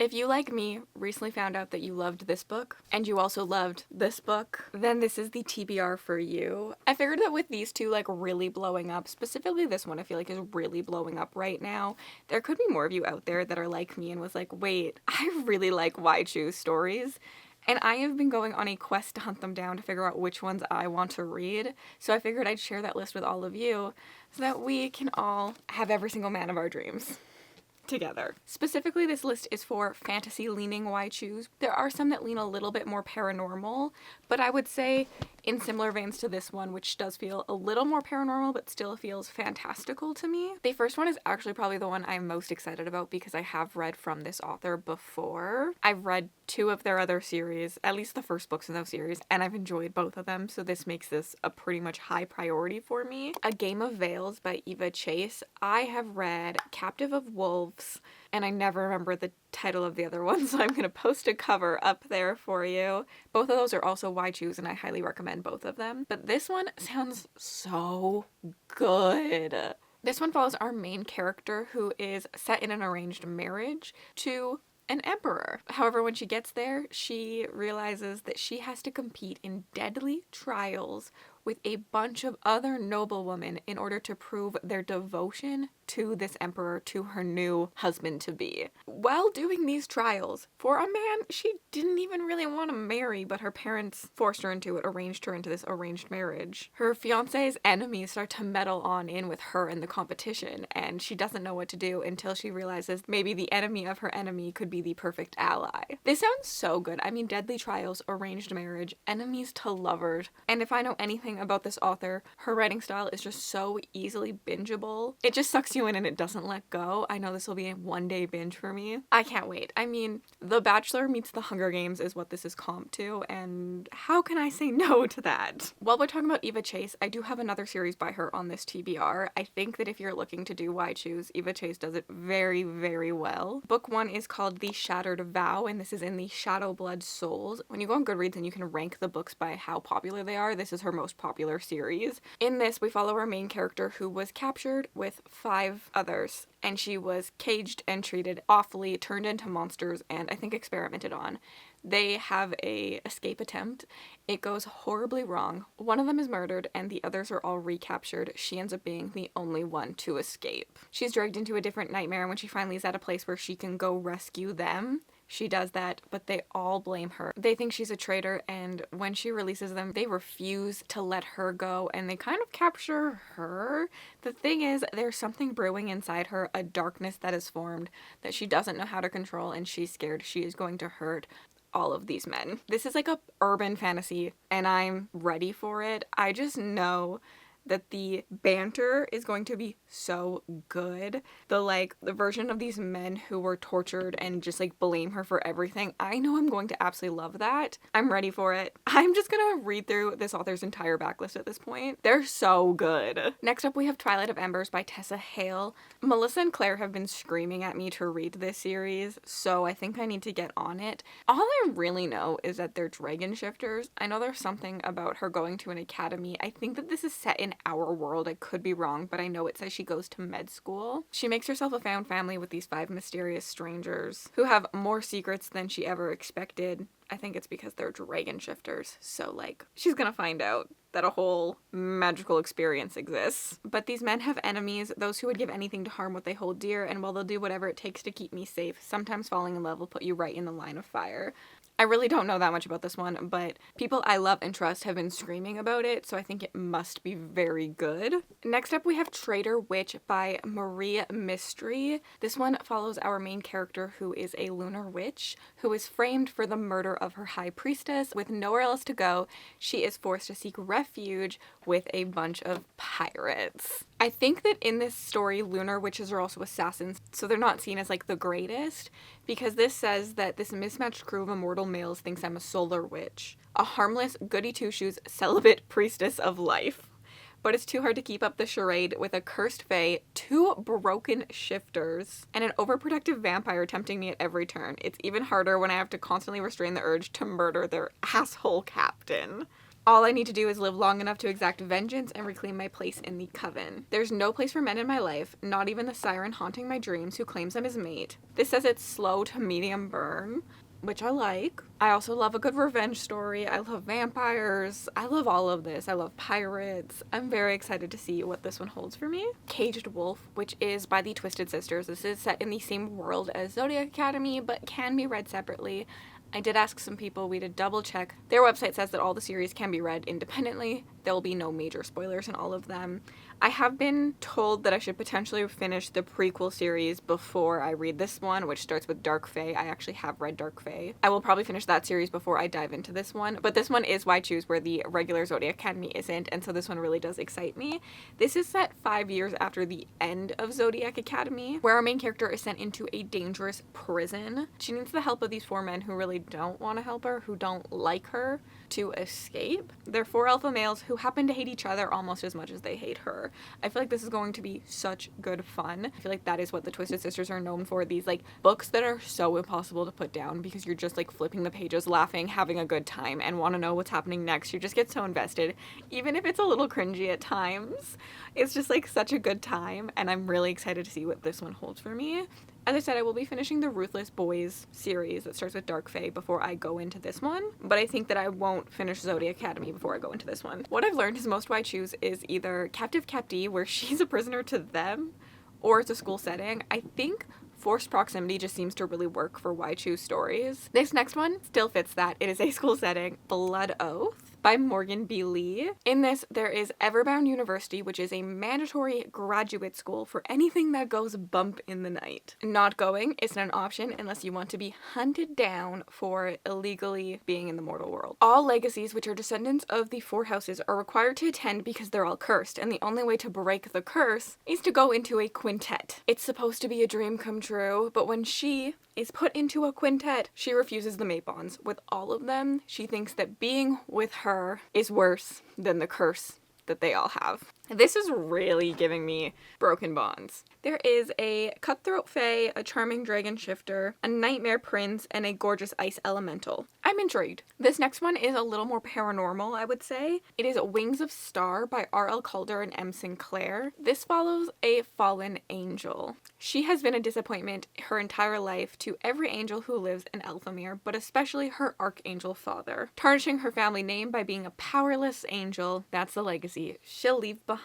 If you, like me, recently found out that you loved this book, and you also loved this book, then this is the TBR for you. I figured that with these two, like, really blowing up, specifically this one I feel like is really blowing up right now, there could be more of you out there that are like me and was like, wait, I really like Why Choose stories. And I have been going on a quest to hunt them down to figure out which ones I want to read. So I figured I'd share that list with all of you so that we can all have every single man of our dreams together. Specifically, this list is for fantasy-leaning Why Choose. There are some that lean a little bit more paranormal, but I would say in similar veins to this one, which does feel a little more paranormal but still feels fantastical to me. The first one is actually probably the one I'm most excited about because I have read from this author before. I've read 2 of their other series, at least the first books in those series, and I've enjoyed both of them, so this makes this a pretty much high priority for me. A Game of Veils by Eva Chase. I have read Captive of Wolves, and I never remember the title of the other one, so I'm going to post a cover up there for you. Both of those are also Why Choose, and I highly recommend both of them. But this one sounds so good. This one follows our main character who is set in an arranged marriage to an emperor. However, when she gets there, she realizes that she has to compete in deadly trials with a bunch of other noblewomen in order to prove their devotion to this emperor, to her new husband-to-be. While doing these trials, for a man she didn't even really want to marry, but her parents forced her into it, arranged her into this arranged marriage. Her fiancé's enemies start to meddle on in with her in the competition, and she doesn't know what to do until she realizes maybe the enemy of her enemy could be the perfect ally. This sounds so good. I mean, deadly trials, arranged marriage, enemies to lovers, and if I know anything about this author, her writing style is just so easily bingeable. It just sucks you in and it doesn't let go. I know this will be a one-day binge for me. I can't wait. I mean, The Bachelor meets The Hunger Games is what this is comped to, and how can I say no to that? While we're talking about Eva Chase, I do have another series by her on this TBR. I think that if you're looking to do Why Choose, Eva Chase does it very, very well. Book 1 is called The Shattered Vow, and this is in the Shadow Blood Souls. When you go on Goodreads and you can rank the books by how popular they are, this is her most popular series. In this, we follow our main character who was captured with 5 others, and she was caged and treated awfully, turned into monsters, and I think experimented on. They have a escape attempt. It goes horribly wrong. One of them is murdered and the others are all recaptured. She ends up being the only one to escape. She's dragged into a different nightmare, and when she finally is at a place where she can go rescue them, she does that, but they all blame her. They think she's a traitor, and when she releases them, they refuse to let her go, and they kind of capture her. The thing is, there's something brewing inside her, a darkness that is formed that she doesn't know how to control, and she's scared she is going to hurt all of these men. This is like a urban fantasy, and I'm ready for it. I just know that the banter is going to be so good. The version of these men who were tortured and just like blame her for everything. I know I'm going to absolutely love that. I'm ready for it. I'm just gonna read through this author's entire backlist at this point. They're so good. Next up we have Twilight of Embers by Tessa Hale. Melissa and Claire have been screaming at me to read this series, so I think I need to get on it. All I really know is that they're dragon shifters. I know there's something about her going to an academy. I think that this is set in our world. I could be wrong, but I know it says she goes to med school. She makes herself a found family with these 5 mysterious strangers who have more secrets than she ever expected. I think it's because they're dragon shifters, so like, she's gonna find out that a whole magical experience exists. But these men have enemies, those who would give anything to harm what they hold dear, and while they'll do whatever it takes to keep me safe, sometimes falling in love will put you right in the line of fire. I really don't know that much about this one, but people I love and trust have been screaming about it, so I think it must be very good. Next up we have Traitor Witch by Marie Mystery. This one follows our main character who is a lunar witch who is framed for the murder of her high priestess. With nowhere else to go, she is forced to seek refuge with a bunch of pirates. I think that in this story, lunar witches are also assassins, so they're not seen as like the greatest, because this says that this mismatched crew of immortal males thinks I'm a solar witch, a harmless, goody-two-shoes, celibate priestess of life. But it's too hard to keep up the charade with a cursed fae, 2 broken shifters, and an overprotective vampire tempting me at every turn. It's even harder when I have to constantly restrain the urge to murder their asshole captain. All I need to do is live long enough to exact vengeance and reclaim my place in the coven. There's no place for men in my life, not even the siren haunting my dreams who claims I'm his mate. This says it's slow to medium burn, which I like. I also love a good revenge story. I love vampires. I love all of this. I love pirates. I'm very excited to see what this one holds for me. Caged Wolf, which is by the Twisted Sisters. This is set in the same world as Zodiac Academy, but can be read separately. I did ask some people, we did double check. Their website says that all the series can be read independently. There will be no major spoilers in all of them. I have been told that I should potentially finish the prequel series before I read this one, which starts with Dark Fae. I actually have read Dark Fae. I will probably finish that series before I dive into this one, but this one is Why Choose, where the regular Zodiac Academy isn't, and so this one really does excite me. This is set 5 years after the end of Zodiac Academy, where our main character is sent into a dangerous prison. She needs the help of these 4 men who really don't want to help her, who don't like her, to escape. They're 4 alpha males who happen to hate each other almost as much as they hate her. I feel like this is going to be such good fun. I feel like that is what the Twisted Sisters are known for. These like books that are so impossible to put down because you're just like flipping the pages, laughing, having a good time, and want to know what's happening next. You just get so invested, even if it's a little cringy at times. It's just like such a good time, and I'm really excited to see what this one holds for me. As I said, I will be finishing the Ruthless Boys series that starts with Dark Fae before I go into this one, but I think that I won't finish Zodiac Academy before I go into this one. What I've learned is most Why Choose is either Captive Captee, where she's a prisoner to them, or it's a school setting. I think forced proximity just seems to really work for Why Choose stories. This next one still fits that. It is a school setting, Blood Oath by Morgan B. Lee. In this, there is Everbound University, which is a mandatory graduate school for anything that goes bump in the night. Not going isn't an option unless you want to be hunted down for illegally being in the mortal world. All legacies, which are descendants of the 4 houses, are required to attend because they're all cursed, and the only way to break the curse is to go into a quintet. It's supposed to be a dream come true, but when she is put into a quintet, she refuses the mate bonds with all of them. She thinks that being with her is worse than the curse that they all have. This is really giving me Broken Bonds. There is a cutthroat fae, a charming dragon shifter, a nightmare prince, and a gorgeous ice elemental. I'm intrigued. This next one is a little more paranormal, I would say. It is Wings of Star by R.L. Calder and M. Sinclair. This follows a fallen angel. She has been a disappointment her entire life to every angel who lives in Elthamere, but especially her archangel father. Tarnishing her family name by being a powerless angel, that's the legacy she'll leave behind.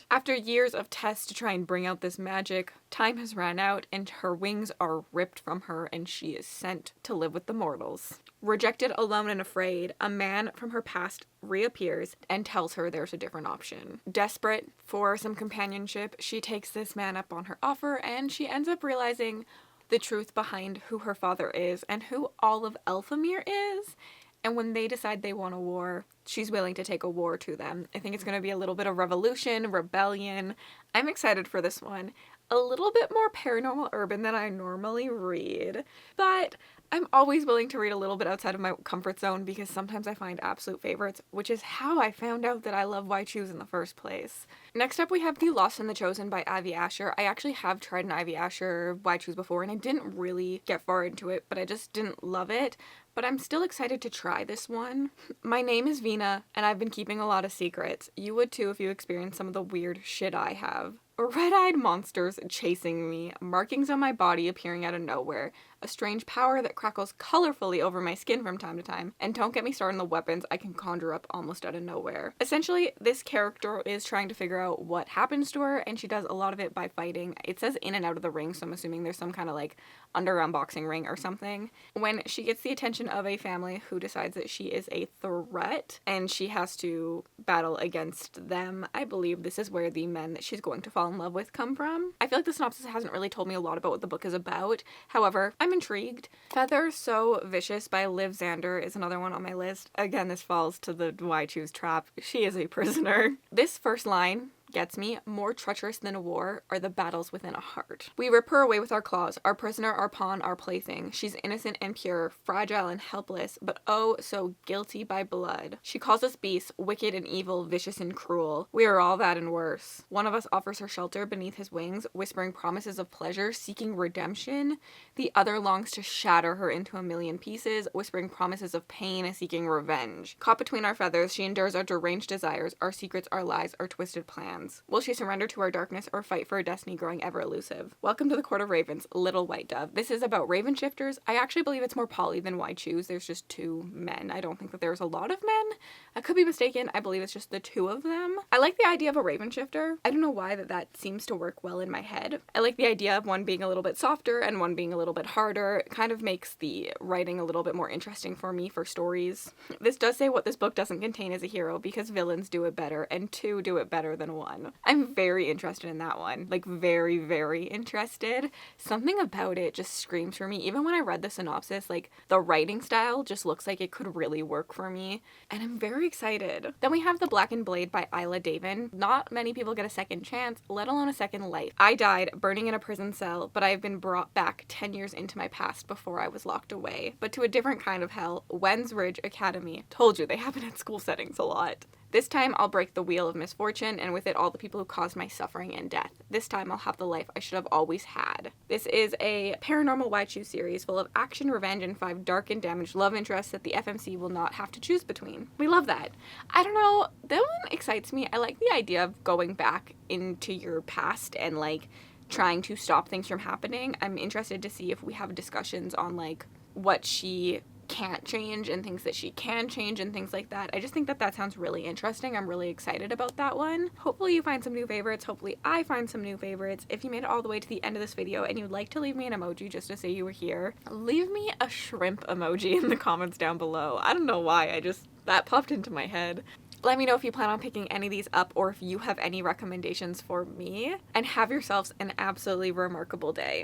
After years of tests to try and bring out this magic, time has ran out and her wings are ripped from her and she is sent to live with the mortals. Rejected, alone, and afraid, a man from her past reappears and tells her there's a different option. Desperate for some companionship, she takes this man up on her offer and she ends up realizing the truth behind who her father is and who all of Elthamere is. And when they decide they want a war, she's willing to take a war to them. I think it's going to be a little bit of revolution, rebellion. I'm excited for this one. A little bit more paranormal urban than I normally read, but I'm always willing to read a little bit outside of my comfort zone because sometimes I find absolute favorites, which is how I found out that I love Why Choose in the first place. Next up, we have The Lost and the Chosen by Ivy Asher. I actually have tried an Ivy Asher Why Choose before, and I didn't really get far into it, but I just didn't love it. But I'm still excited to try this one. My name is Vina, and I've been keeping a lot of secrets. You would too if you experienced some of the weird shit I have. Red-eyed monsters chasing me, markings on my body appearing out of nowhere, a strange power that crackles colorfully over my skin from time to time, and don't get me started on the weapons I can conjure up almost out of nowhere. Essentially, this character is trying to figure out what happens to her, and she does a lot of it by fighting. It says in and out of the ring, so I'm assuming there's some kind of like underground boxing ring or something. When she gets the attention of a family who decides that she is a threat, and she has to battle against them, I believe this is where the men that she's going to fall in love with come from. I feel like the synopsis hasn't really told me a lot about what the book is about. However, I'm intrigued. Feather So Vicious by Liv Xander is another one on my list. Again, this falls to the Why Choose trap. She is a prisoner. This first line gets me. More treacherous than a war are the battles within a heart. We rip her away with our claws, our prisoner, our pawn, our plaything. She's innocent and pure, fragile and helpless, but oh, so guilty by blood. She calls us beasts, wicked and evil, vicious and cruel. We are all that and worse. One of us offers her shelter beneath his wings, whispering promises of pleasure, seeking redemption. The other longs to shatter her into a million pieces, whispering promises of pain, seeking revenge. Caught between our feathers, she endures our deranged desires, our secrets, our lies, our twisted plans. Will she surrender to our darkness or fight for a destiny growing ever elusive? Welcome to the Court of Ravens, Little White Dove. This is about raven shifters. I actually believe it's more poly than why choose. There's just 2 men. I don't think that there's a lot of men. I could be mistaken. I believe it's just the 2 of them. I like the idea of a raven shifter. I don't know why that seems to work well in my head. I like the idea of one being a little bit softer and one being a little bit harder. It kind of makes the writing a little bit more interesting for me for stories. This does say what this book doesn't contain is a hero, because villains do it better and 2 do it better than 1. I'm very interested in that one. Like, very, very interested. Something about it just screams for me. Even when I read the synopsis, like, the writing style just looks like it could really work for me, and I'm very excited. Then we have The Blackened Blade by Isla Davin. Not many people get a second chance, let alone a second life. I died burning in a prison cell, but I've been brought back 10 years into my past before I was locked away. But to a different kind of hell, Wen's Ridge Academy. Told you, they happen in school settings a lot. This time I'll break the wheel of misfortune, and with it all the people who caused my suffering and death. This time I'll have the life I should have always had. This is a paranormal Why Choose series full of action, revenge, and 5 dark and damaged love interests that the FMC will not have to choose between. We love that. I don't know, that one excites me. I like the idea of going back into your past and like trying to stop things from happening. I'm interested to see if we have discussions on like what she can't change and things that she can change and things like that. I just think that sounds really interesting. I'm really excited about that one. Hopefully you find some new favorites. Hopefully I find some new favorites. If you made it all the way to the end of this video and you'd like to leave me an emoji just to say you were here, leave me a shrimp emoji in the comments down below. I don't know why, that popped into my head. Let me know if you plan on picking any of these up or if you have any recommendations for me, and have yourselves an absolutely remarkable day.